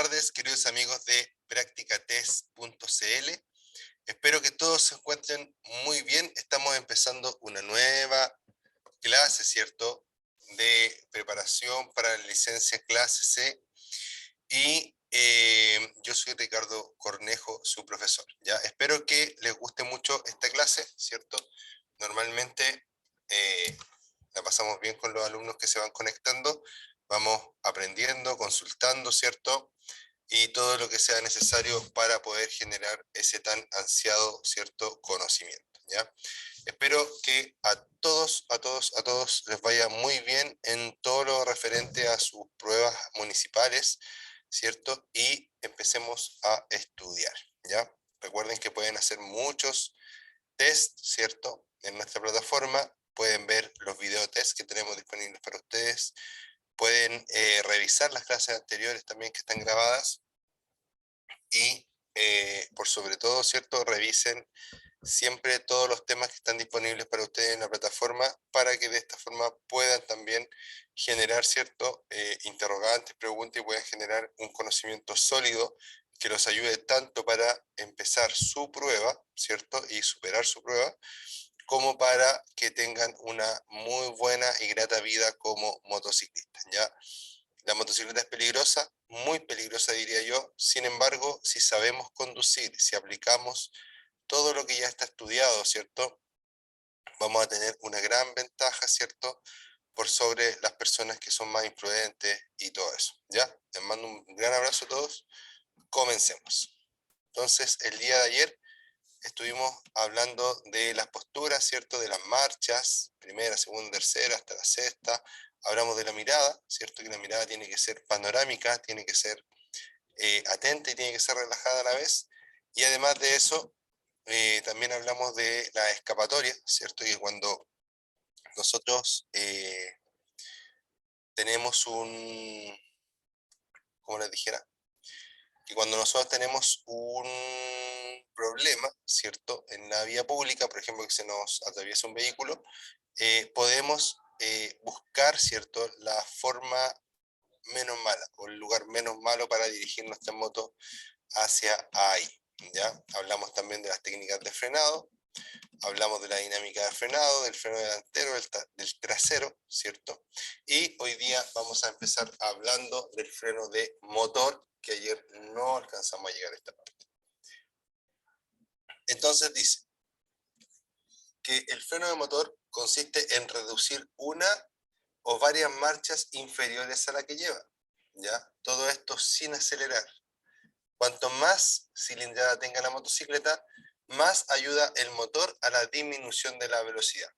tardes, queridos amigos de practicatest.cl. Espero que todos se encuentren muy bien. Estamos empezando una nueva clase, ¿cierto? De preparación para la licencia clase C. Y yo soy Ricardo Cornejo, su profesor. ¿Ya? Espero que les guste mucho esta clase, ¿cierto? Normalmente la pasamos bien con los alumnos que se van conectando. Vamos aprendiendo, consultando, ¿cierto? Y todo lo que sea necesario para poder generar ese tan ansiado, ¿cierto?, conocimiento, ¿ya? Espero que a todos les vaya muy bien en todo lo referente a sus pruebas municipales, ¿cierto? Y empecemos a estudiar, ¿ya? Recuerden que pueden hacer muchos test, ¿cierto? En nuestra plataforma pueden ver los videotest que tenemos disponibles para ustedes. Pueden revisar las clases anteriores también que están grabadas y por sobre todo, ¿cierto? Revisen siempre todos los temas que están disponibles para ustedes en la plataforma para que de esta forma puedan también generar, ¿cierto? Interrogantes, preguntas y puedan generar un conocimiento sólido que los ayude tanto para empezar su prueba, ¿cierto? Y superar su prueba, como para que tengan una muy buena y grata vida como motociclistas, ¿ya? La motocicleta es peligrosa, muy peligrosa diría yo. Sin embargo, si sabemos conducir, si aplicamos todo lo que ya está estudiado, ¿cierto? Vamos a tener una gran ventaja, ¿cierto? Por sobre las personas que son más imprudentes y todo eso, ¿ya? Les mando un gran abrazo a todos. Comencemos. Entonces, el día de ayer estuvimos hablando de las posturas, ¿cierto? De las marchas, primera, segunda, tercera, hasta la sexta. Hablamos de la mirada, ¿cierto? Que la mirada tiene que ser panorámica, tiene que ser atenta y tiene que ser relajada a la vez. Y además de eso, también hablamos de la escapatoria, ¿cierto? Y cuando nosotros tenemos como les dijera, que cuando nosotros tenemos un problema, ¿cierto? En la vía pública, por ejemplo, que se nos atraviesa un vehículo, podemos buscar, ¿cierto? La forma menos mala o el lugar menos malo para dirigir nuestra moto hacia ahí, ¿ya? Hablamos también de las técnicas de frenado, hablamos de la dinámica de frenado, del freno delantero, del trasero, ¿cierto? Y hoy día vamos a empezar hablando del freno de motor, que ayer no alcanzamos a llegar a esta parte. Entonces dice que el freno de motor consiste en reducir una o varias marchas inferiores a la que lleva, ¿ya? Todo esto sin acelerar. Cuanto más cilindrada tenga la motocicleta, más ayuda el motor a la disminución de la velocidad.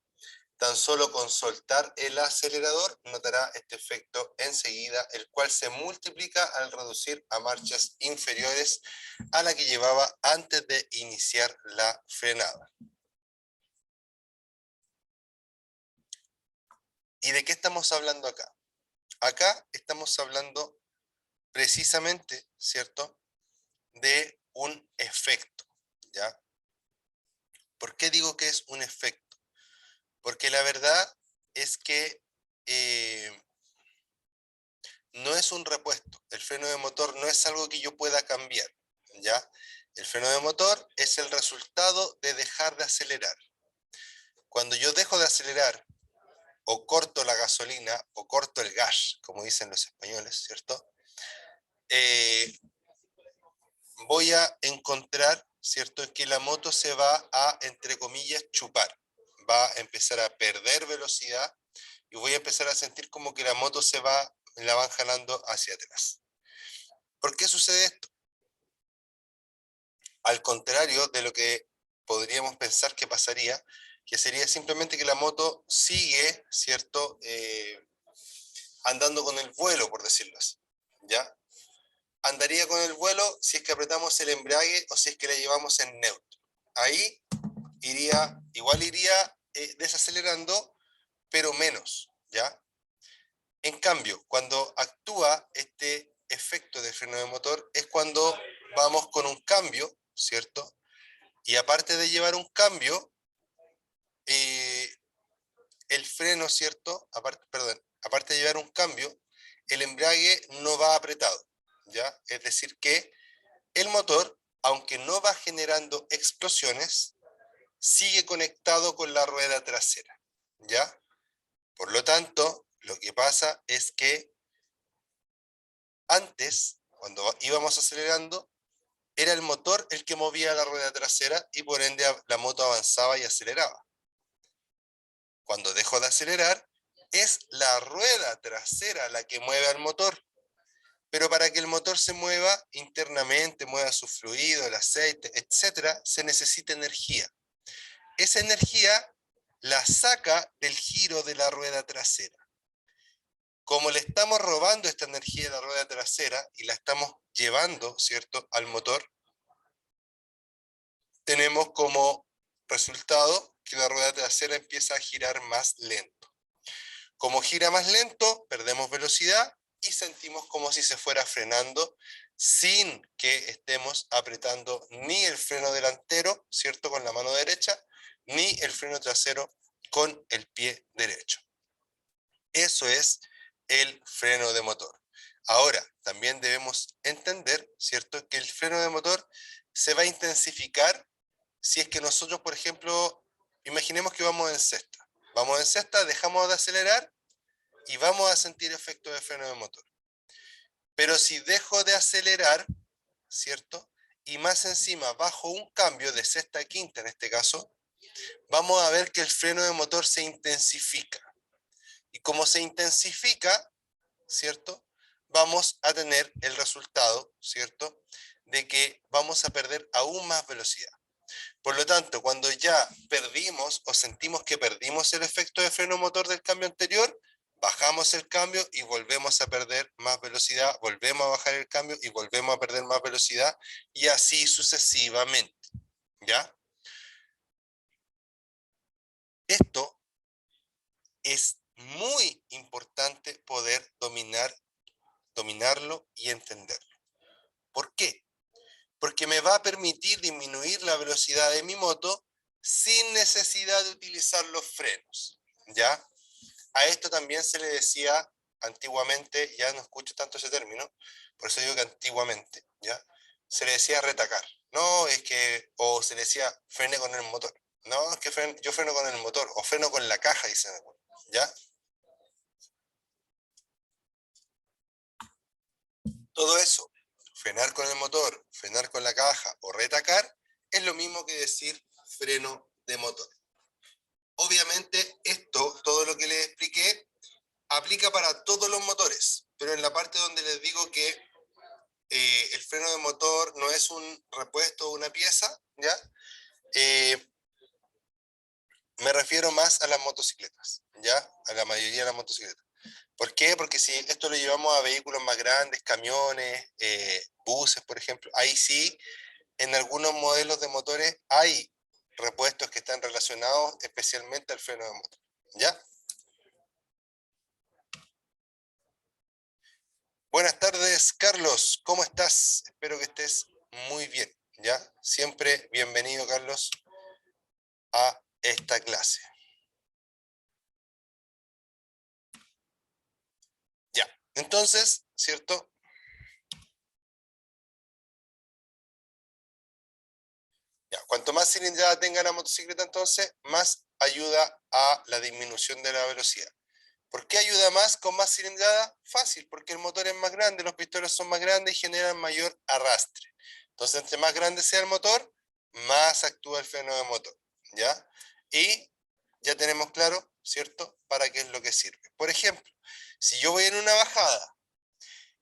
Tan solo con soltar el acelerador notará este efecto enseguida, el cual se multiplica al reducir a marchas inferiores a la que llevaba antes de iniciar la frenada. ¿Y de qué estamos hablando acá? Acá estamos hablando precisamente, ¿cierto?, de un efecto, ¿ya? ¿Por qué digo que es un efecto? Porque la verdad es que no es un repuesto. El freno de motor no es algo que yo pueda cambiar, ¿ya? El freno de motor es el resultado de dejar de acelerar. Cuando yo dejo de acelerar o corto la gasolina o corto el gas, como dicen los españoles, ¿cierto? Voy a encontrar, ¿cierto?, que la moto se va a, entre comillas, chupar. Va a empezar a perder velocidad y voy a empezar a sentir como que la moto la van jalando hacia atrás. ¿Por qué sucede esto? Al contrario de lo que podríamos pensar que pasaría, que sería simplemente que la moto sigue, ¿cierto?, andando con el vuelo, por decirlo así, ¿ya? Andaría con el vuelo si es que apretamos el embrague o si es que la llevamos en neutro. Ahí igual iría desacelerando, pero menos, ¿ya? En cambio, cuando actúa este efecto de freno de motor es cuando vamos con un cambio, ¿cierto? Y aparte de llevar un cambio, el freno, ¿cierto? Aparte de llevar un cambio, el embrague no va apretado, ¿ya? Es decir que el motor, aunque no va generando explosiones, sigue conectado con la rueda trasera, ¿ya? Por lo tanto, lo que pasa es que antes, cuando íbamos acelerando, era el motor el que movía la rueda trasera y por ende la moto avanzaba y aceleraba. Cuando dejo de acelerar, es la rueda trasera la que mueve al motor. Pero para que el motor se mueva internamente, mueva su fluido, el aceite, etcétera, se necesita energía. Esa energía la saca del giro de la rueda trasera. Como le estamos robando esta energía de la rueda trasera y la estamos llevando, ¿cierto?, al motor, tenemos como resultado que la rueda trasera empieza a girar más lento. Como gira más lento, perdemos velocidad y sentimos como si se fuera frenando sin que estemos apretando ni el freno delantero, ¿cierto?, con la mano derecha, ni el freno trasero con el pie derecho. Eso es el freno de motor. Ahora, también debemos entender, ¿cierto?, que el freno de motor se va a intensificar si es que nosotros, por ejemplo, imaginemos que vamos en sexta. Vamos en sexta, dejamos de acelerar y vamos a sentir efecto de freno de motor. Pero si dejo de acelerar, ¿cierto? Y más encima bajo un cambio de sexta a quinta en este caso, vamos a ver que el freno de motor se intensifica. Y como se intensifica, ¿cierto? Vamos a tener el resultado, ¿cierto?, de que vamos a perder aún más velocidad. Por lo tanto, cuando ya perdimos o sentimos que perdimos el efecto de freno motor del cambio anterior, bajamos el cambio y volvemos a perder más velocidad, volvemos a bajar el cambio y volvemos a perder más velocidad y así sucesivamente, ¿ya? Esto es muy importante poder dominarlo y entenderlo. ¿Por qué? Porque me va a permitir disminuir la velocidad de mi moto sin necesidad de utilizar los frenos, ¿ya? A esto también se le decía antiguamente, ya no escucho tanto ese término, por eso digo que antiguamente, ¿ya? Se le decía retacar. No, es que, o se le decía frene con el motor. No, es que yo freno con el motor, o freno con la caja, dicen, ¿ya? Todo eso, frenar con el motor, frenar con la caja o retacar, es lo mismo que decir freno de motor. Obviamente, esto, todo lo que les expliqué, aplica para todos los motores, pero en la parte donde les digo que el freno de motor no es un repuesto o una pieza, ¿ya? Eh, Me refiero más a las motocicletas, ¿ya? A la mayoría de las motocicletas. ¿Por qué? Porque si esto lo llevamos a vehículos más grandes, camiones, buses, por ejemplo, ahí sí, en algunos modelos de motores hay repuestos que están relacionados especialmente al freno de motor, ¿ya? Buenas tardes, Carlos, ¿cómo estás? Espero que estés muy bien, ¿ya? Siempre bienvenido, Carlos, a esta clase. Ya, entonces, ¿cierto? Ya, cuanto más cilindrada tenga la motocicleta, entonces, más ayuda a la disminución de la velocidad. ¿Por qué ayuda más con más cilindrada? Fácil, porque el motor es más grande, los pistones son más grandes y generan mayor arrastre. Entonces, entre más grande sea el motor, más actúa el freno de motor, ¿ya? Y ya tenemos claro, ¿cierto?, para qué es lo que sirve. Por ejemplo, si yo voy en una bajada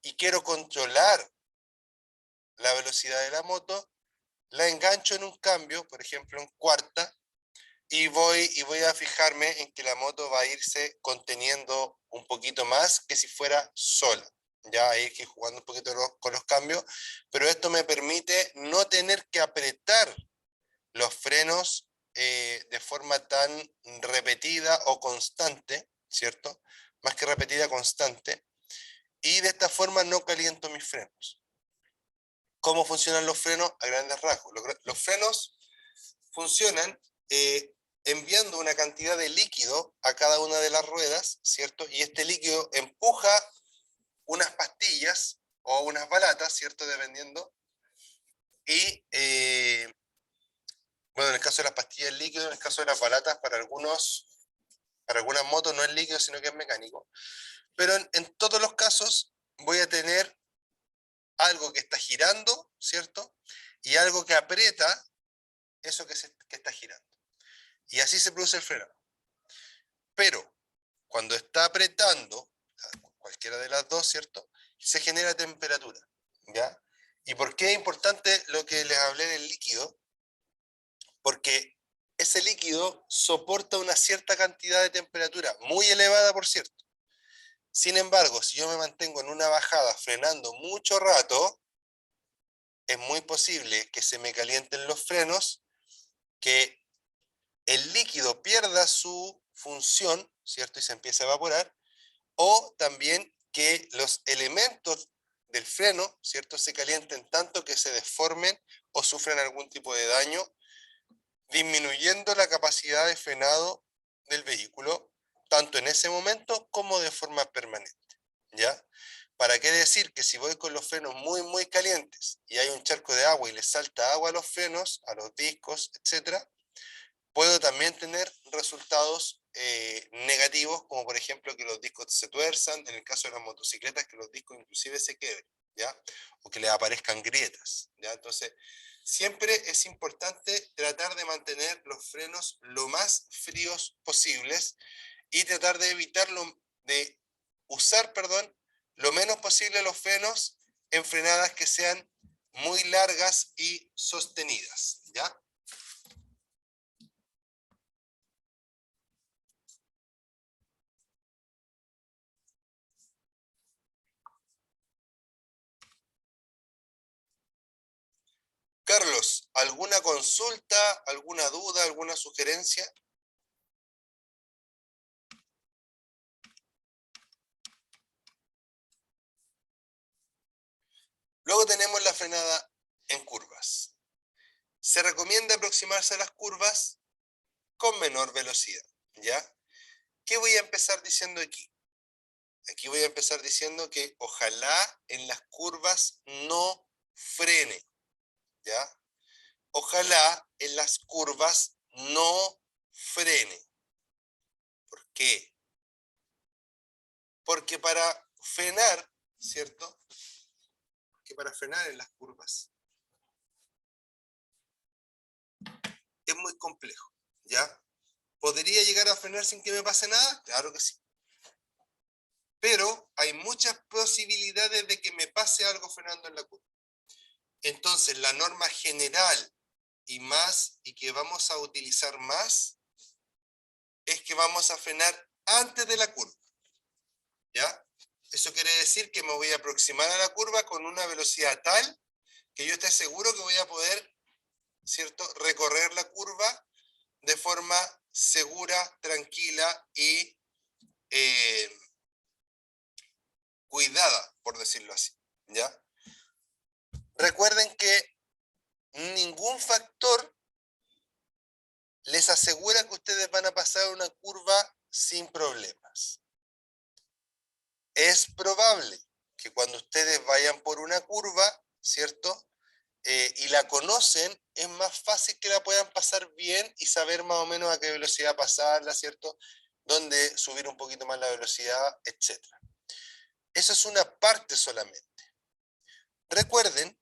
y quiero controlar la velocidad de la moto, la engancho en un cambio, por ejemplo en cuarta, y voy a fijarme en que la moto va a irse conteniendo un poquito más que si fuera sola. Ya hay que ir jugando un poquito con los cambios, pero esto me permite no tener que apretar los frenos de forma tan repetida o constante, ¿cierto? Más que repetida, constante. Y de esta forma no caliento mis frenos. ¿Cómo funcionan los frenos? A grandes rasgos. Los frenos funcionan enviando una cantidad de líquido a cada una de las ruedas, ¿cierto? Y este líquido empuja unas pastillas o unas balatas, ¿cierto? Dependiendo. Y, bueno, en el caso de las pastillas líquido, en el caso de las balatas, para algunas motos no es líquido, sino que es mecánico. Pero en todos los casos voy a tener algo que está girando, ¿cierto? Y algo que aprieta eso que está girando. Y así se produce el frenado. Pero cuando está apretando, cualquiera de las dos, ¿cierto? Se genera temperatura, ¿ya? ¿Y por qué es importante lo que les hablé del líquido? Porque ese líquido soporta una cierta cantidad de temperatura, muy elevada, por cierto. Sin embargo, si yo me mantengo en una bajada frenando mucho rato, es muy posible que se me calienten los frenos, que el líquido pierda su función, ¿cierto? Y se empiece a evaporar, o también que los elementos del freno, ¿cierto? Se calienten tanto que se deformen o sufren algún tipo de daño, disminuyendo la capacidad de frenado del vehículo, tanto en ese momento como de forma permanente, ¿ya? ¿Para qué decir que si voy con los frenos muy, muy calientes y hay un charco de agua y le salta agua a los frenos, a los discos, etcétera, puedo también tener resultados negativos, como por ejemplo que los discos se tuerzan, en el caso de las motocicletas, que los discos inclusive se quebren, ¿ya? O que les aparezcan grietas, ¿ya? Entonces, siempre es importante tratar de mantener los frenos lo más fríos posibles y tratar de de usar, perdón, lo menos posible los frenos en frenadas que sean muy largas y sostenidas, ¿ya? Carlos, ¿alguna consulta, alguna duda, alguna sugerencia? Luego tenemos la frenada en curvas. Se recomienda aproximarse a las curvas con menor velocidad, ¿ya? ¿Qué voy a empezar diciendo aquí? Aquí voy a empezar diciendo que ojalá en las curvas no frene, ¿ya? Ojalá en las curvas no frene. ¿Por qué? Porque para frenar, ¿cierto? Que para frenar en las curvas es muy complejo, ¿ya? ¿Podría llegar a frenar sin que me pase nada? Claro que sí. Pero hay muchas posibilidades de que me pase algo frenando en la curva. Entonces, la norma general y que vamos a utilizar más es que vamos a frenar antes de la curva, ¿ya? Eso quiere decir que me voy a aproximar a la curva con una velocidad tal que yo esté seguro que voy a poder, ¿cierto?, recorrer la curva de forma segura, tranquila y cuidada, por decirlo así, ¿ya? Recuerden que ningún factor les asegura que ustedes van a pasar una curva sin problemas. Es probable que cuando ustedes vayan por una curva, ¿cierto? Y la conocen, es más fácil que la puedan pasar bien y saber más o menos a qué velocidad pasarla, ¿cierto? Dónde subir un poquito más la velocidad, etc. Eso es una parte solamente. Recuerden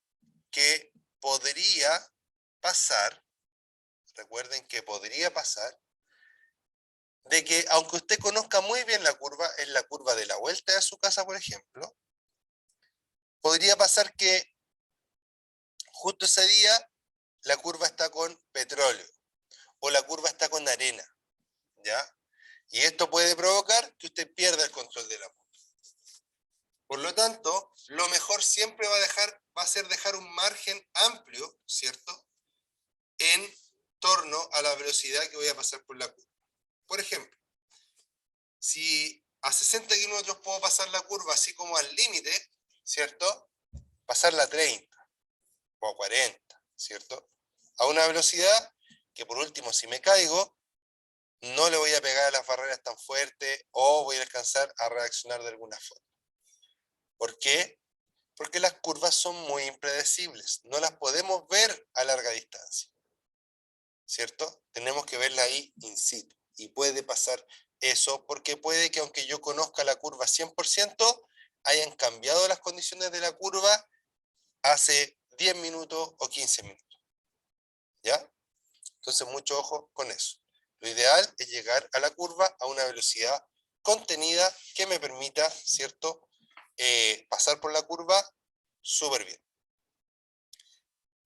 que podría pasar, recuerden que podría pasar, de que aunque usted conozca muy bien la curva, en la curva de la vuelta de su casa, por ejemplo, podría pasar que justo ese día la curva está con petróleo o la curva está con arena, ¿ya? Y esto puede provocar que usted pierda el control de la moto. Por lo tanto, lo mejor siempre va a ser dejar un margen amplio, ¿cierto?, en torno a la velocidad que voy a pasar por la curva. Por ejemplo, si a 60 kilómetros puedo pasar la curva así como al límite, ¿cierto? Pasarla a 30 o a 40, ¿cierto? A una velocidad que por último, si me caigo, no le voy a pegar a las barreras tan fuerte o voy a alcanzar a reaccionar de alguna forma. ¿Por qué? Porque las curvas son muy impredecibles, no las podemos ver a larga distancia, ¿cierto? Tenemos que verla ahí in situ. Y puede pasar eso porque puede que aunque yo conozca la curva 100%, hayan cambiado las condiciones de la curva hace 10 minutos o 15 minutos, ¿ya? Entonces, mucho ojo con eso. Lo ideal es llegar a la curva a una velocidad contenida que me permita, ¿cierto? Pasar por la curva súper bien.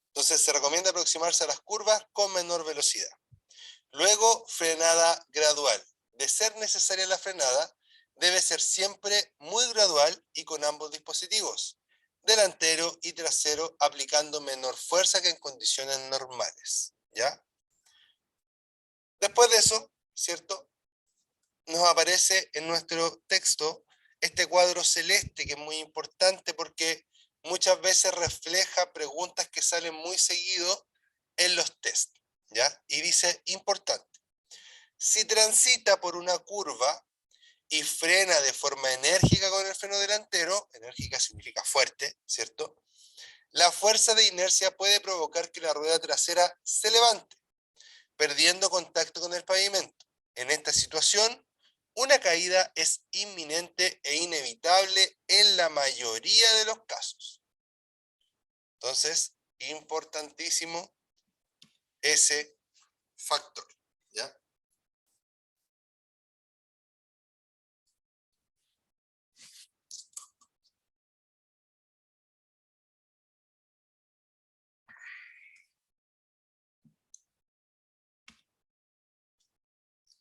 Entonces, se recomienda aproximarse a las curvas con menor velocidad. Luego, frenada gradual. De ser necesaria la frenada, debe ser siempre muy gradual y con ambos dispositivos, delantero y trasero, aplicando menor fuerza que en condiciones normales, ¿ya? Después de eso, ¿cierto? Nos aparece en nuestro texto este cuadro celeste que es muy importante porque muchas veces refleja preguntas que salen muy seguido en los test, ¿ya? Y dice, importante, si transita por una curva y frena de forma enérgica con el freno delantero, enérgica significa fuerte, ¿cierto? La fuerza de inercia puede provocar que la rueda trasera se levante, perdiendo contacto con el pavimento. En esta situación, una caída es inminente e inevitable en la mayoría de los casos. Entonces, importantísimo ese factor, ¿ya?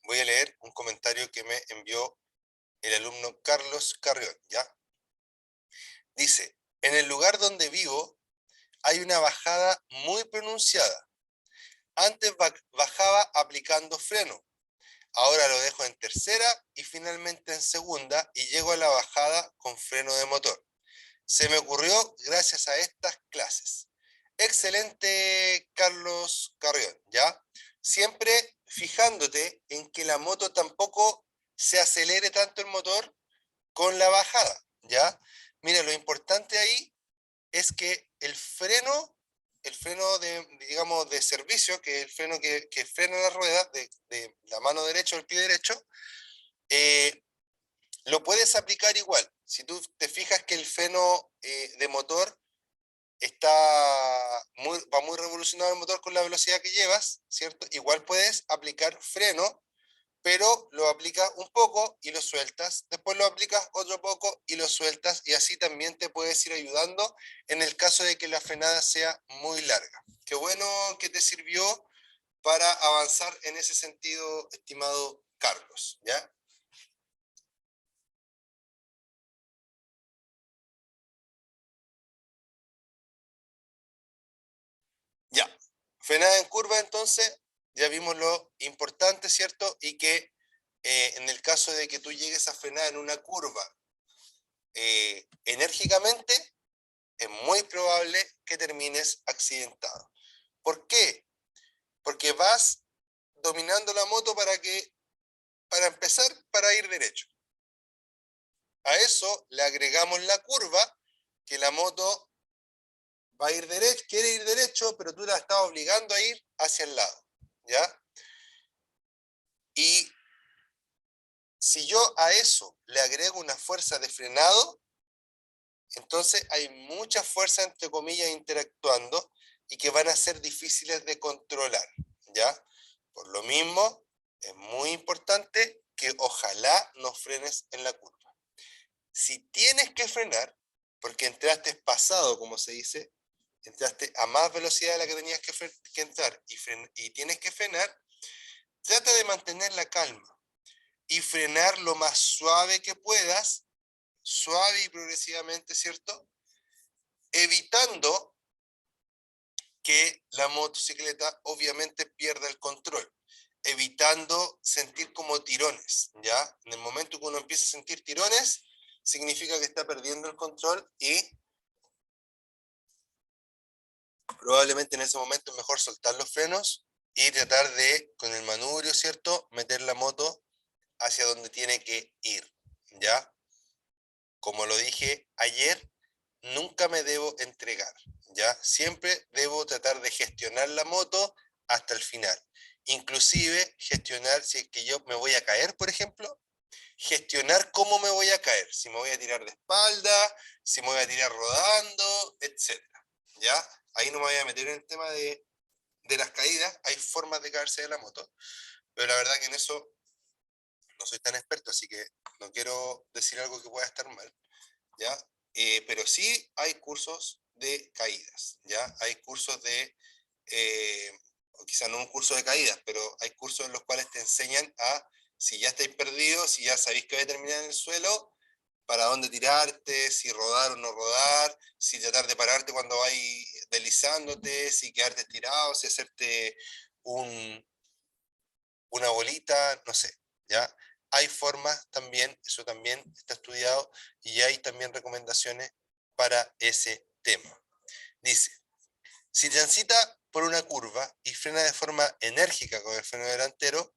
Voy a leer un comentario que me envió el alumno Carlos Carrión, ¿ya? Dice, en el lugar donde vivo hay una bajada muy pronunciada. Antes bajaba aplicando freno, ahora lo dejo en tercera y finalmente en segunda y llego a la bajada con freno de motor. Se me ocurrió gracias a estas clases. Excelente, Carlos Carrión, ¿ya? Siempre fijándote en que la moto tampoco se acelere tanto el motor con la bajada, ¿ya? Mira, lo importante ahí es que el freno de, digamos, de servicio, que es el freno que frena la rueda de la mano derecha o el pie derecho, eh, lo puedes aplicar igual. Si tú te fijas que el freno de motor va muy revolucionado el motor con la velocidad que llevas, ¿cierto? Igual puedes aplicar freno, pero lo aplicas un poco y lo sueltas, después lo aplicas otro poco y lo sueltas, y así también te puedes ir ayudando en el caso de que la frenada sea muy larga. Qué bueno que te sirvió para avanzar en ese sentido, estimado Carlos, ¿ya? Ya. Frenada en curva, entonces, ya vimos lo importante, ¿cierto? Y que en el caso de que tú llegues a frenar en una curva enérgicamente, es muy probable que termines accidentado. ¿Por qué? Porque vas dominando la moto para empezar, para ir derecho. A eso le agregamos la curva, que la moto va a ir derecho, quiere ir derecho, pero tú la estás obligando a ir hacia el lado, ¿ya? Y si yo a eso le agrego una fuerza de frenado, entonces hay mucha fuerza, entre comillas, interactuando y que van a ser difíciles de controlar, ¿ya? Por lo mismo, es muy importante que ojalá no frenes en la curva. Si tienes que frenar, porque entraste pasado, como se dice, entraste a más velocidad de la que tenías que entrar y tienes que frenar, trata de mantener la calma y frenar lo más suave que puedas, suave y progresivamente, ¿cierto? Evitando que la motocicleta obviamente pierda el control, evitando sentir como tirones, ¿ya? En el momento que uno empieza a sentir tirones, significa que está perdiendo el control y probablemente en ese momento es mejor soltar los frenos y tratar de, con el manubrio, ¿cierto?, meter la moto hacia donde tiene que ir, ¿ya? Como lo dije ayer, nunca me debo entregar, ¿ya? Siempre debo tratar de gestionar la moto hasta el final. Inclusive gestionar si es que yo me voy a caer, por ejemplo, gestionar cómo me voy a caer, si me voy a tirar de espalda, si me voy a tirar rodando, etcétera, ¿ya? Ahí no me voy a meter en el tema de las caídas, hay formas de caerse de la moto, pero la verdad que en eso no soy tan experto, así que no quiero decir algo que pueda estar mal, ¿ya? Pero sí hay cursos de caídas, ¿ya? Hay cursos o quizá no un curso de caídas, pero hay cursos en los cuales te enseñan a, si ya estáis perdidos, si ya sabéis que vais a terminar en el suelo, para dónde tirarte, si rodar o no rodar, si tratar de pararte cuando vais deslizándote, si quedarte tirado, si hacerte un, una bolita, no sé, ¿ya? Hay formas también, eso también está estudiado, y hay también recomendaciones para ese tema. Dice, si transita por una curva y frena de forma enérgica con el freno delantero,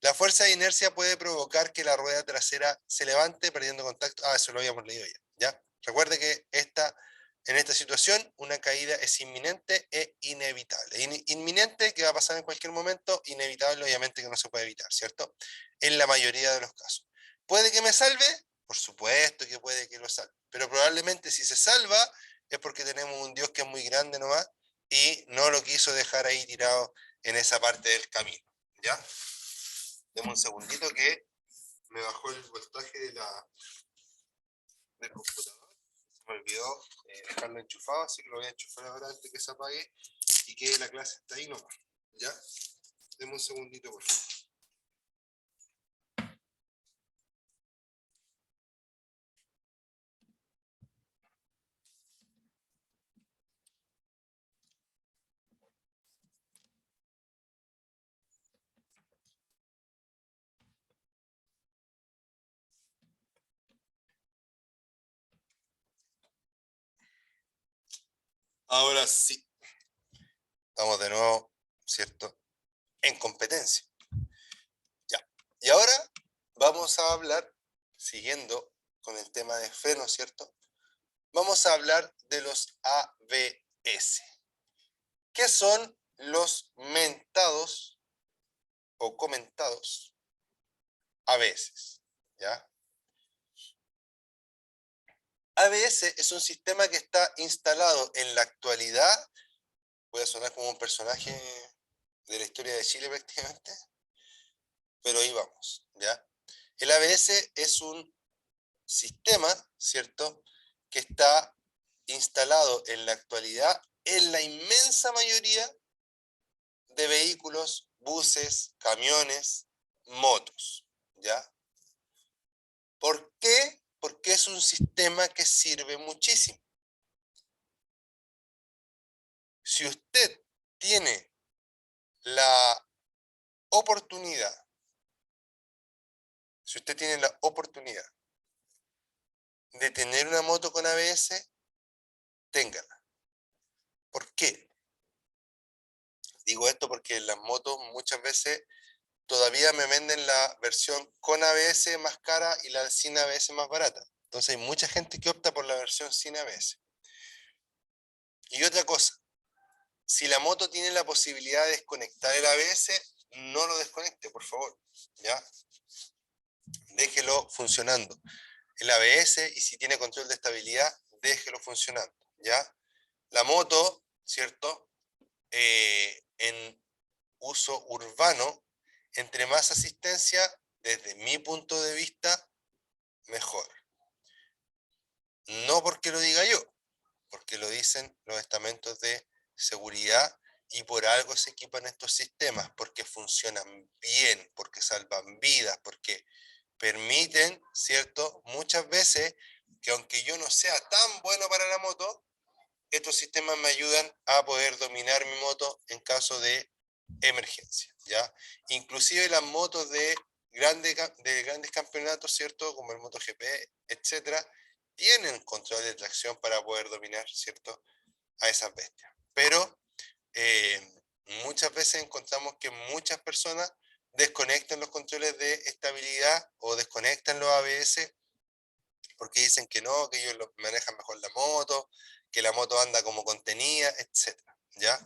la fuerza de inercia puede provocar que la rueda trasera se levante perdiendo contacto. Ah, eso lo habíamos leído ya. ¿Ya? Recuerde que en esta situación una caída es inminente e inevitable. Inminente, que va a pasar en cualquier momento; inevitable, obviamente, que no se puede evitar, ¿cierto? En la mayoría de los casos. ¿Puede que me salve? Por supuesto que puede que lo salve. Pero probablemente si se salva es porque tenemos un Dios que es muy grande nomás y no lo quiso dejar ahí tirado en esa parte del camino. ¿Ya? Deme un segundito que me bajó el voltaje del computador. Se me olvidó dejarlo enchufado, así que lo voy a enchufar ahora antes que se apague y que la clase está ahí nomás. ¿Ya? Deme un segundito, por favor. Ahora sí. Estamos de nuevo, ¿cierto? En competencia. Ya. Y ahora vamos a hablar, siguiendo con el tema de freno, ¿cierto? Vamos a hablar de los ABS. ¿Qué son los mentados o comentados ABS? ¿Ya? ABS es un sistema que está instalado en la actualidad. Voy a sonar como un personaje de la historia de Chile prácticamente, pero ahí vamos, ¿ya? El ABS es un sistema, ¿cierto?, que está instalado en la actualidad en la inmensa mayoría de vehículos, buses, camiones, motos, ¿ya? ¿Por qué? Porque es un sistema que sirve muchísimo. Si usted tiene la oportunidad, si usted tiene la oportunidad de tener una moto con ABS, téngala. ¿Por qué? Digo esto porque las motos muchas veces todavía me venden la versión con ABS más cara y la sin ABS más barata. Entonces hay mucha gente que opta por la versión sin ABS. Y otra cosa, si la moto tiene la posibilidad de desconectar el ABS, no lo desconecte, por favor. ¿Ya? Déjelo funcionando. El ABS, y si tiene control de estabilidad, déjelo funcionando. ¿Ya? La moto, ¿cierto? En uso urbano, entre más asistencia, desde mi punto de vista, mejor. No porque lo diga yo, porque lo dicen los estamentos de seguridad y por algo se equipan estos sistemas, porque funcionan bien, porque salvan vidas, porque permiten, ¿cierto? Muchas veces que aunque yo no sea tan bueno para la moto, estos sistemas me ayudan a poder dominar mi moto en caso de emergencia, ¿ya? Inclusive las motos de grandes campeonatos, ¿cierto? Como el MotoGP, etcétera, tienen control de tracción para poder dominar, ¿cierto?, a esas bestias. Pero muchas veces encontramos que muchas personas desconectan los controles de estabilidad o desconectan los ABS porque dicen que no, que ellos manejan mejor la moto, la moto anda como contenida, etcétera, ¿ya?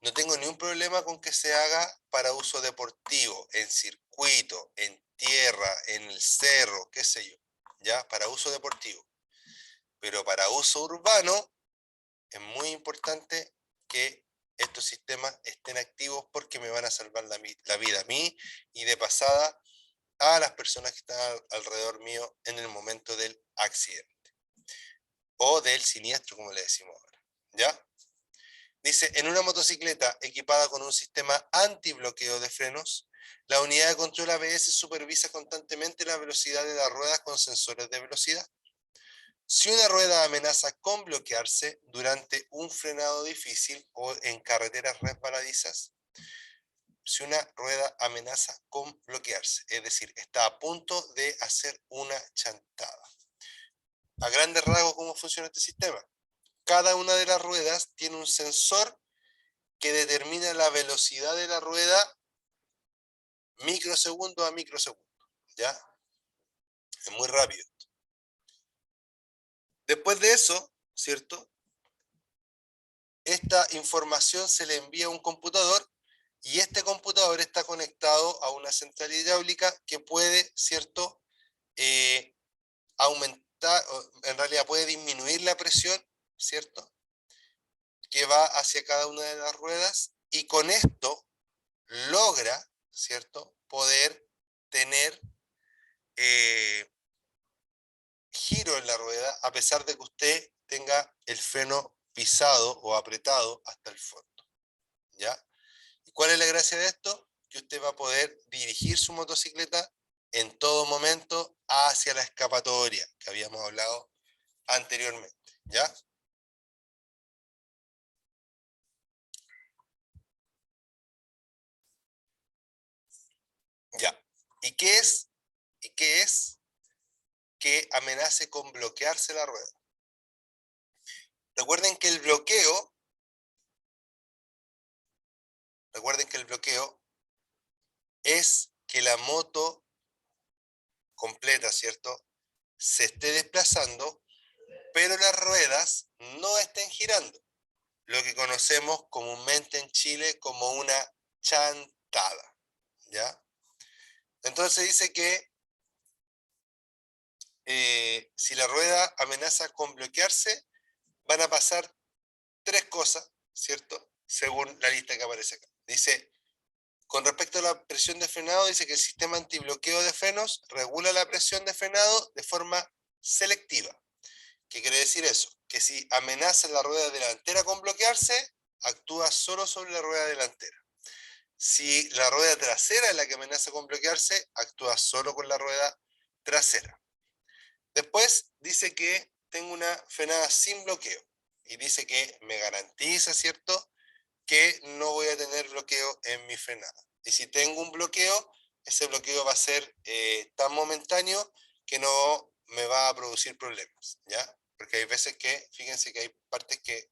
No tengo ningún problema con que se haga para uso deportivo, en circuito, en tierra, en el cerro, qué sé yo, ¿ya? Para uso deportivo. Pero para uso urbano es muy importante que estos sistemas estén activos porque me van a salvar la vida a mí y de pasada a las personas que están alrededor mío en el momento del accidente o del siniestro, como le decimos ahora, ¿ya? Dice, en una motocicleta equipada con un sistema antibloqueo de frenos, la unidad de control ABS supervisa constantemente la velocidad de las ruedas con sensores de velocidad. Si una rueda amenaza con bloquearse durante un frenado difícil o en carreteras resbaladizas, si una rueda amenaza con bloquearse, es decir, está a punto de hacer una chantada. A grandes rasgos, ¿cómo funciona este sistema? Cada una de las ruedas tiene un sensor que determina la velocidad de la rueda microsegundo a microsegundo, ¿ya? Es muy rápido. Después de eso, ¿cierto? Esta información se le envía a un computador y este computador está conectado a una central hidráulica que puede, ¿cierto? Aumentar, en realidad puede disminuir la presión, ¿cierto? Que va hacia cada una de las ruedas y con esto logra, ¿cierto? Poder tener giro en la rueda a pesar de que usted tenga el freno pisado o apretado hasta el fondo, ¿ya? ¿Y cuál es la gracia de esto? Que usted va a poder dirigir su motocicleta en todo momento hacia la escapatoria que habíamos hablado anteriormente, ¿ya? Ya. ¿Y qué es? ¿Y qué es que amenace con bloquearse la rueda? Recuerden que el bloqueo, recuerden que el bloqueo es que la moto completa, ¿cierto? Se esté desplazando, pero las ruedas no estén girando, lo que conocemos comúnmente en Chile como una chantada, ¿ya? Entonces dice que si la rueda amenaza con bloquearse, van a pasar tres cosas, ¿cierto? Según la lista que aparece acá. Dice, con respecto a la presión de frenado, dice que el sistema antibloqueo de frenos regula la presión de frenado de forma selectiva. ¿Qué quiere decir eso? Que si amenaza la rueda delantera con bloquearse, actúa solo sobre la rueda delantera. Si la rueda trasera es la que amenaza con bloquearse, actúa solo con la rueda trasera. Después dice que tengo una frenada sin bloqueo y dice que me garantiza, ¿cierto?, que no voy a tener bloqueo en mi frenada. Y si tengo un bloqueo, ese bloqueo va a ser tan momentáneo que no me va a producir problemas, ¿ya? Porque hay veces que, fíjense que hay partes que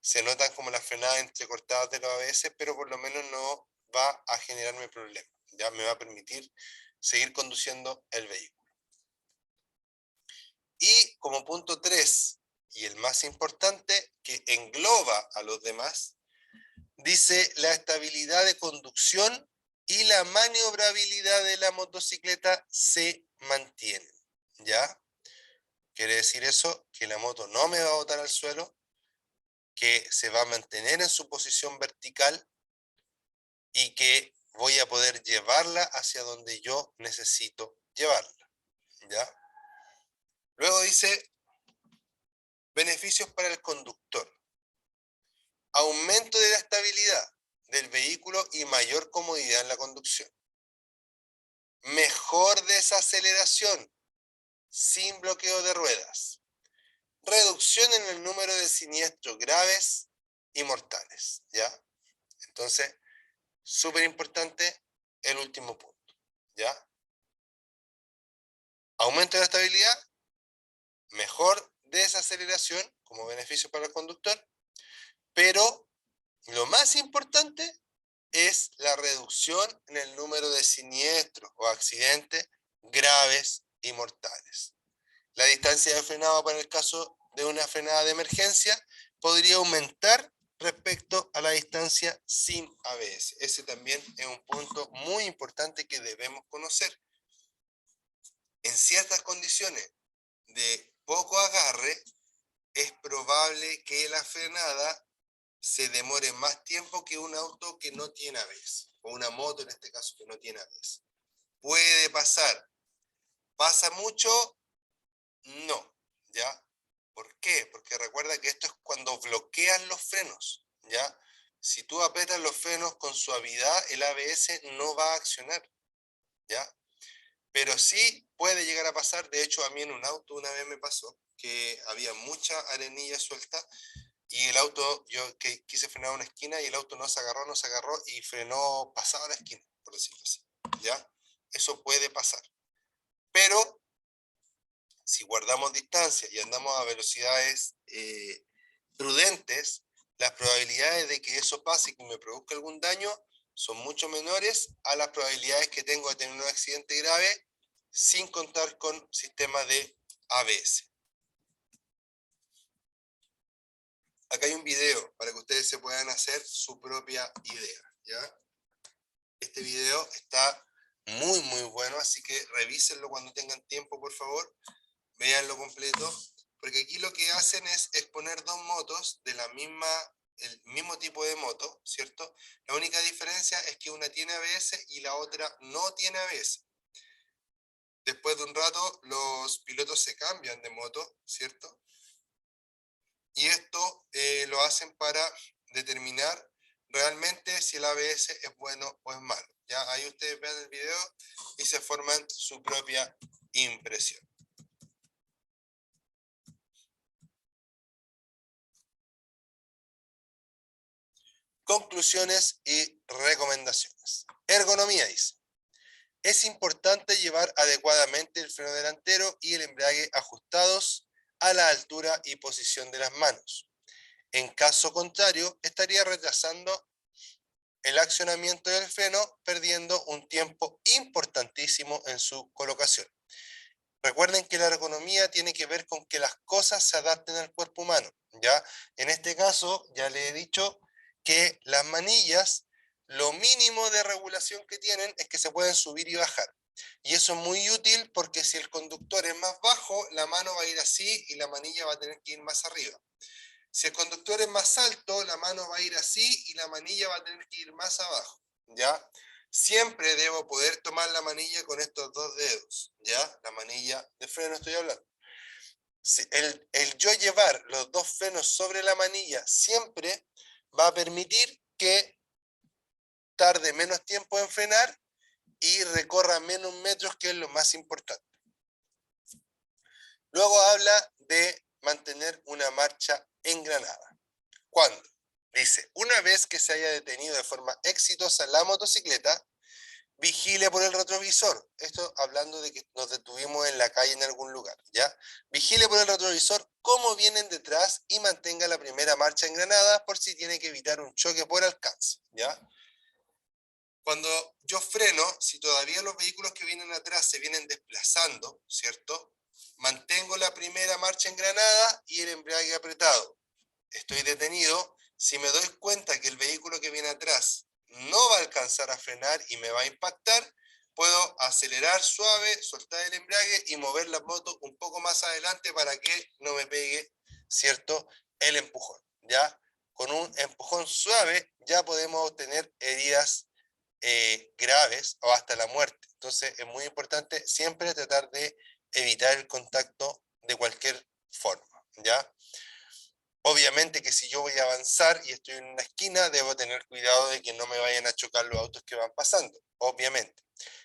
se notan como las frenadas entrecortadas de los ABS, pero por lo menos no va a generarme problemas, ya me va a permitir seguir conduciendo el vehículo. Y como punto 3, y el más importante, que engloba a los demás, dice la estabilidad de conducción y la maniobrabilidad de la motocicleta se mantienen, ¿ya? Quiere decir eso, que la moto no me va a botar al suelo, que se va a mantener en su posición vertical y que voy a poder llevarla hacia donde yo necesito llevarla, ¿ya? Luego dice, beneficios para el conductor. Aumento de la estabilidad del vehículo y mayor comodidad en la conducción. Mejor desaceleración sin bloqueo de ruedas. Reducción en el número de siniestros graves y mortales, ¿ya? Entonces, súper importante el último punto, ¿ya? Aumento de la estabilidad, mejor desaceleración como beneficio para el conductor, pero lo más importante es la reducción en el número de siniestros o accidentes graves y mortales. La distancia de frenado para el caso de una frenada de emergencia podría aumentar respecto a la distancia sin ABS. Ese también es un punto muy importante que debemos conocer. En ciertas condiciones de poco agarre, es probable que la frenada se demore más tiempo que un auto que no tiene ABS, o una moto en este caso que no tiene ABS. Puede pasar. ¿Pasa mucho? No, ¿ya? ¿Por qué? Porque recuerda que esto es cuando bloquean los frenos, ¿ya? Si tú aprietas los frenos con suavidad, el ABS no va a accionar, ¿ya? Pero sí puede llegar a pasar, de hecho a mí en un auto una vez me pasó que había mucha arenilla suelta y el auto, yo que quise frenar una esquina y el auto no se agarró y frenó pasado la esquina, por decirlo así, ¿ya? Eso puede pasar. Pero si guardamos distancia y andamos a velocidades prudentes, las probabilidades de que eso pase y que me produzca algún daño son mucho menores a las probabilidades que tengo de tener un accidente grave sin contar con sistemas de ABS. Acá hay un video para que ustedes se puedan hacer su propia idea, ¿ya? Este video está muy bueno, así que revísenlo cuando tengan tiempo, por favor. Véanlo completo, porque aquí lo que hacen es exponer dos motos de el mismo tipo de moto, ¿cierto? La única diferencia es que una tiene ABS y la otra no tiene ABS. Después de un rato, los pilotos se cambian de moto, ¿cierto? Y esto lo hacen para determinar realmente si el ABS es bueno o es malo. Ya ahí ustedes ven el video y se forman su propia impresión. Conclusiones y recomendaciones. Ergonomía dice. Es importante llevar adecuadamente el freno delantero y el embrague ajustados a la altura y posición de las manos. En caso contrario, estaría retrasando el accionamiento del freno, perdiendo un tiempo importantísimo en su colocación. Recuerden que la ergonomía tiene que ver con que las cosas se adapten al cuerpo humano, ¿ya? En este caso, ya le he dicho que las manillas, lo mínimo de regulación que tienen es que se pueden subir y bajar. Y eso es muy útil porque si el conductor es más bajo, la mano va a ir así y la manilla va a tener que ir más arriba. Si el conductor es más alto, la mano va a ir así y la manilla va a tener que ir más abajo, ¿ya? Siempre debo poder tomar la manilla con estos dos dedos, ¿ya? La manilla de freno estoy hablando. El yo llevar los dos frenos sobre la manilla siempre va a permitir que tarde menos tiempo en frenar y recorra menos metros, que es lo más importante. Luego habla de mantener una marcha engranada. ¿Cuándo? Dice, una vez que se haya detenido de forma exitosa la motocicleta, vigile por el retrovisor. Esto hablando de que nos detuvimos en la calle en algún lugar, ¿ya? Vigile por el retrovisor cómo vienen detrás y mantenga la primera marcha engranada por si tiene que evitar un choque por alcance, ¿ya? Cuando yo freno, si todavía los vehículos que vienen atrás se vienen desplazando, ¿cierto? Mantengo la primera marcha engranada y el embrague apretado. Estoy detenido. Si me doy cuenta que el vehículo que viene atrás no va a alcanzar a frenar y me va a impactar, puedo acelerar suave, soltar el embrague y mover la moto un poco más adelante para que no me pegue, ¿cierto?, el empujón, ¿ya? Con un empujón suave ya podemos obtener heridas graves o hasta la muerte. Entonces es muy importante siempre tratar de evitar el contacto de cualquier forma, ¿ya? Obviamente que si yo voy a avanzar y estoy en una esquina, debo tener cuidado de que no me vayan a chocar los autos que van pasando, obviamente.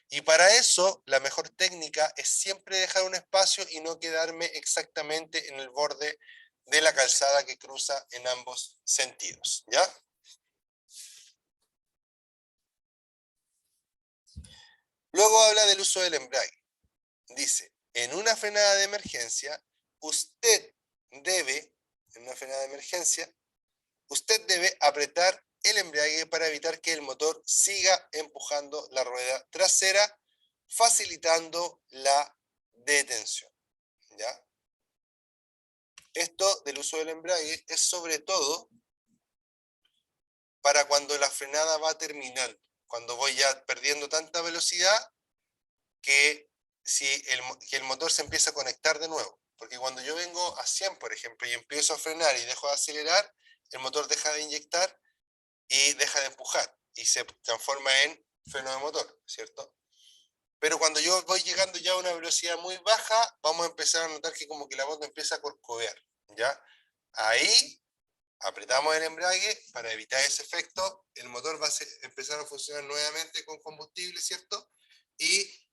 Y para eso, la mejor técnica es siempre dejar un espacio y no quedarme exactamente en el borde de la calzada que cruza en ambos sentidos, ¿ya? Luego habla del uso del embrague. Dice, en una frenada de emergencia, usted debe, en una frenada de emergencia, usted debe apretar el embrague para evitar que el motor siga empujando la rueda trasera, facilitando la detención, ¿ya? Esto del uso del embrague es sobre todo para cuando la frenada va terminando, cuando voy ya perdiendo tanta velocidad que, que el motor se empieza a conectar de nuevo. Porque cuando yo vengo a 100, por ejemplo, y empiezo a frenar y dejo de acelerar, el motor deja de inyectar y deja de empujar y se transforma en freno de motor, ¿cierto? Pero cuando yo voy llegando ya a una velocidad muy baja, vamos a empezar a notar que como que la moto empieza a corcovear, ¿ya? Ahí apretamos el embrague para evitar ese efecto, el motor va a empezar a funcionar nuevamente con combustible, ¿cierto? Y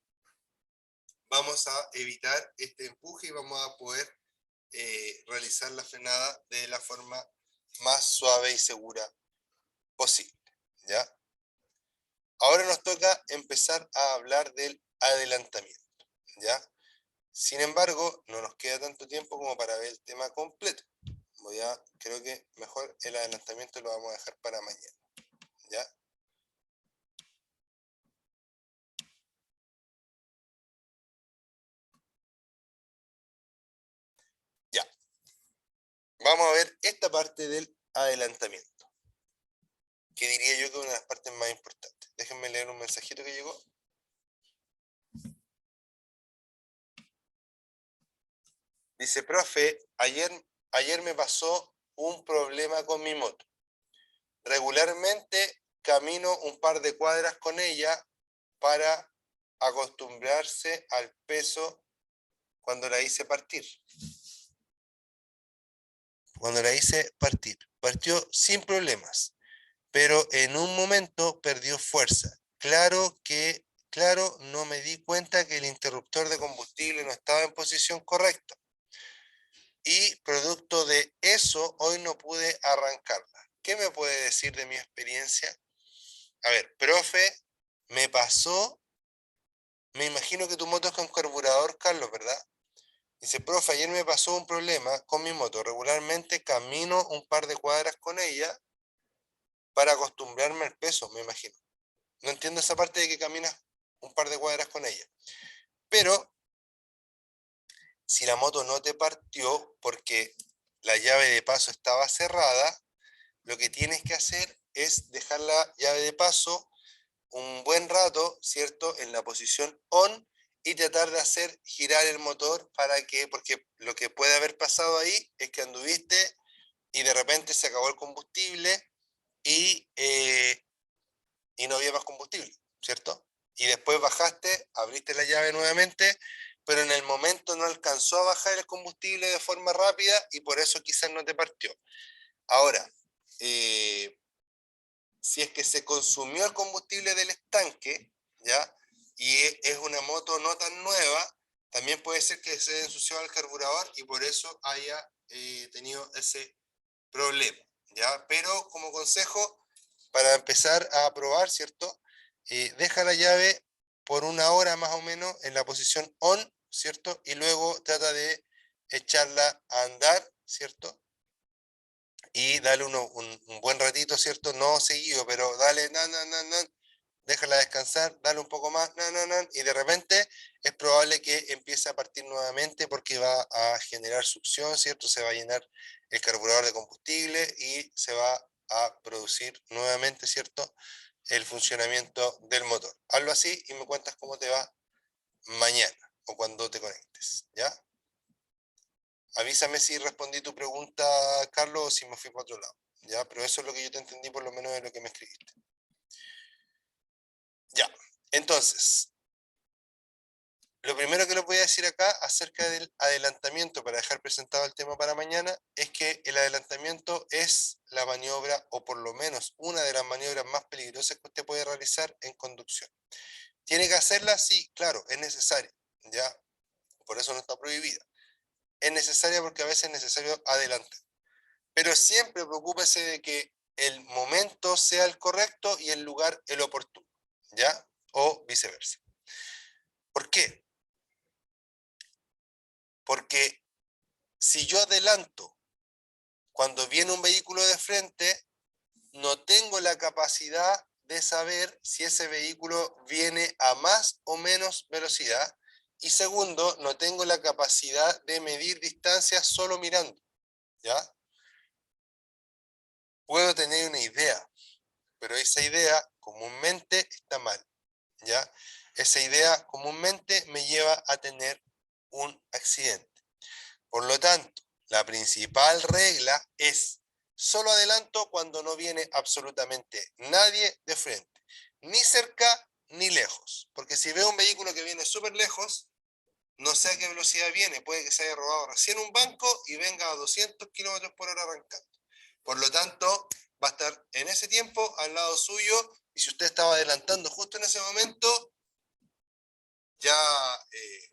vamos a evitar este empuje y vamos a poder realizar la frenada de la forma más suave y segura posible, ¿ya? Ahora nos toca empezar a hablar del adelantamiento, ¿ya? Sin embargo, no nos queda tanto tiempo como para ver el tema completo. Creo que mejor el adelantamiento lo vamos a dejar para mañana, ¿ya? Ya. Vamos a ver esta parte del adelantamiento, que diría yo que es una de las partes más importantes. Déjenme leer un mensajito que llegó. Dice, profe, ayer me pasó un problema con mi moto. Regularmente camino un par de cuadras con ella para acostumbrarse al peso cuando la hice partir. Cuando la hice partir, partió sin problemas, pero en un momento perdió fuerza. Claro, no me di cuenta que el interruptor de combustible no estaba en posición correcta. Y producto de eso, hoy no pude arrancarla. ¿Qué me puede decir de mi experiencia? A ver, profe, me pasó, me imagino que tu moto es con carburador, Carlos, ¿verdad? Dice, profe, ayer me pasó un problema con mi moto. Regularmente camino un par de cuadras con ella para acostumbrarme al peso, me imagino. No entiendo esa parte de que caminas un par de cuadras con ella. Pero si la moto no te partió porque la llave de paso estaba cerrada, lo que tienes que hacer es dejar la llave de paso un buen rato, ¿cierto? En la posición on y tratar de hacer girar el motor para que, porque lo que puede haber pasado ahí es que anduviste y de repente se acabó el combustible y, eh, y no había más combustible, ¿cierto? Y después bajaste, abriste la llave nuevamente, pero en el momento no alcanzó a bajar el combustible de forma rápida y por eso quizás no te partió. Ahora, eh, si es que se consumió el combustible del estanque, ¿ya? Y es una moto no tan nueva, también puede ser que se haya ensuciado el carburador y por eso haya tenido ese problema, ¿ya? Pero como consejo, para empezar a probar, ¿cierto? Deja la llave por una hora más o menos en la posición on, ¿cierto? Y luego trata de echarla a andar, ¿cierto? Y dale un buen ratito, ¿cierto? No seguido, pero dale, déjala descansar, dale un poco más, y de repente es probable que empiece a partir nuevamente porque va a generar succión, ¿cierto? Se va a llenar el carburador de combustible y se va a producir nuevamente, ¿cierto? El funcionamiento del motor. Hazlo así y me cuentas cómo te va mañana o cuando te conectes, ¿ya? Avísame si respondí tu pregunta, Carlos, o si me fui para otro lado, ¿ya? Pero eso es lo que yo te entendí por lo menos de lo que me escribiste. Ya, entonces, lo primero que les voy a decir acá acerca del adelantamiento para dejar presentado el tema para mañana es que el adelantamiento es la maniobra o por lo menos una de las maniobras más peligrosas que usted puede realizar en conducción. ¿Tiene que hacerla? Sí, claro, es necesaria, ya, por eso no está prohibida. Es necesaria porque a veces es necesario adelantar, pero siempre preocúpese de que el momento sea el correcto y el lugar el oportuno, ¿ya? O viceversa. ¿Por qué? Porque si yo adelanto cuando viene un vehículo de frente, no tengo la capacidad de saber si ese vehículo viene a más o menos velocidad. Y segundo, no tengo la capacidad de medir distancias solo mirando. ¿ya? Puedo tener una idea, pero esa idea comúnmente está mal, ¿ya? Esa idea comúnmente me lleva a tener un accidente. Por lo tanto, la principal regla es solo adelanto cuando no viene absolutamente nadie de frente, ni cerca ni lejos, porque si veo un vehículo que viene súper lejos, no sé a qué velocidad viene, puede que se haya robado recién un banco y venga a 200 kilómetros por hora arrancando. Por lo tanto, va a estar en ese tiempo al lado suyo y si usted estaba adelantando justo en ese momento, ya, eh,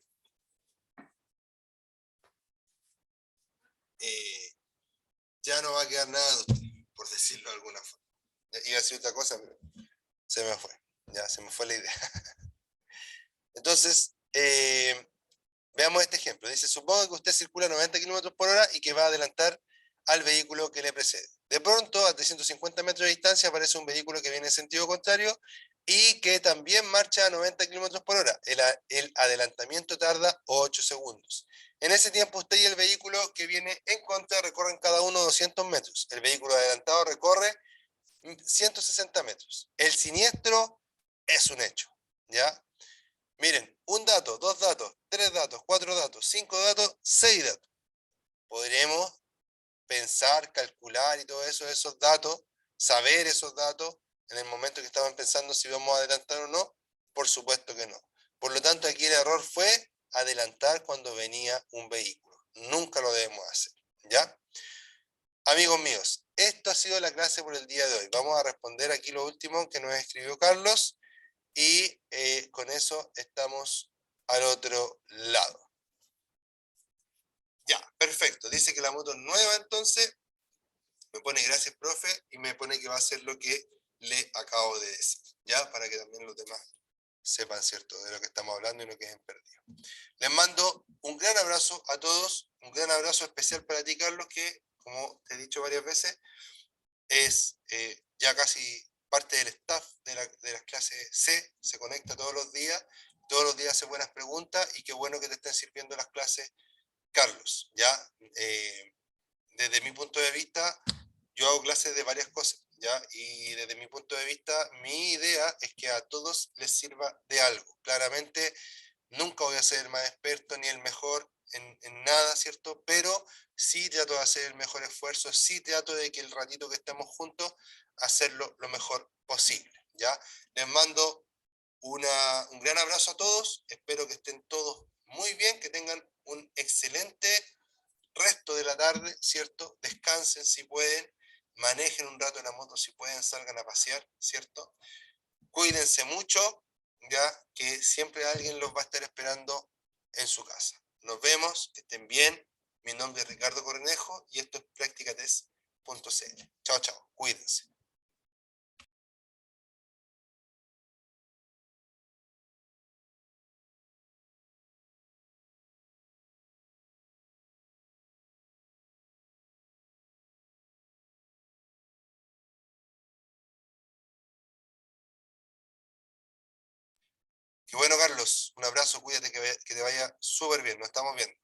ya no va a quedar nada de usted, por decirlo de alguna forma. Iba a decir otra cosa, pero se me fue. Ya se me fue la idea. Entonces, veamos este ejemplo. Dice, supongo que usted circula a 90 kilómetros por hora y que va a adelantar al vehículo que le precede. De pronto, a 350 metros de distancia, aparece un vehículo que viene en sentido contrario y que también marcha a 90 kilómetros por hora. El adelantamiento tarda 8 segundos. En ese tiempo, usted y el vehículo que viene en contra recorren cada uno 200 metros. El vehículo adelantado recorre 160 metros. El siniestro es un hecho, ¿ya? Miren, un dato, dos datos, tres datos, cuatro datos, cinco datos, seis datos. Podremos pensar, calcular y todo eso, esos datos, saber esos datos en el momento que estaban pensando si vamos a adelantar o no. Por supuesto que no. Por lo tanto, aquí el error fue adelantar cuando venía un vehículo. Nunca lo debemos hacer, ¿ya? Amigos míos, esto ha sido la clase por el día de hoy. Vamos a responder aquí lo último que nos escribió Carlos y con eso estamos al otro lado. Ya, perfecto. Dice que la moto es nueva, entonces me pone gracias, profe, y me pone que va a hacer lo que le acabo de decir, ya, para que también los demás sepan, ¿cierto?, de lo que estamos hablando y no queden perdidos. Les mando un gran abrazo a todos, un gran abrazo especial para ti, Carlos, que, como te he dicho varias veces, es ya casi parte del staff de las clases C, se conecta todos los días hace buenas preguntas y qué bueno que te estén sirviendo las clases, Carlos, ¿ya? Desde mi punto de vista, yo hago clases de varias cosas, ¿ya? Y desde mi punto de vista, mi idea es que a todos les sirva de algo. Claramente, nunca voy a ser el más experto ni el mejor en nada, ¿cierto? Pero sí trato de hacer el mejor esfuerzo, sí trato de que el ratito que estamos juntos, hacerlo lo mejor posible, ¿ya? Les mando un gran abrazo a todos, espero que estén todos muy bien, que tengan un excelente resto de la tarde, ¿cierto? Descansen si pueden, manejen un rato en la moto si pueden, salgan a pasear, ¿cierto? Cuídense mucho, ya que siempre alguien los va a estar esperando en su casa. Nos vemos, que estén bien. Mi nombre es Ricardo Cornejo y esto es practicates.cl. Chao, chao, cuídense. Qué bueno, Carlos. Un abrazo, cuídate que te vaya súper bien. Nos estamos viendo.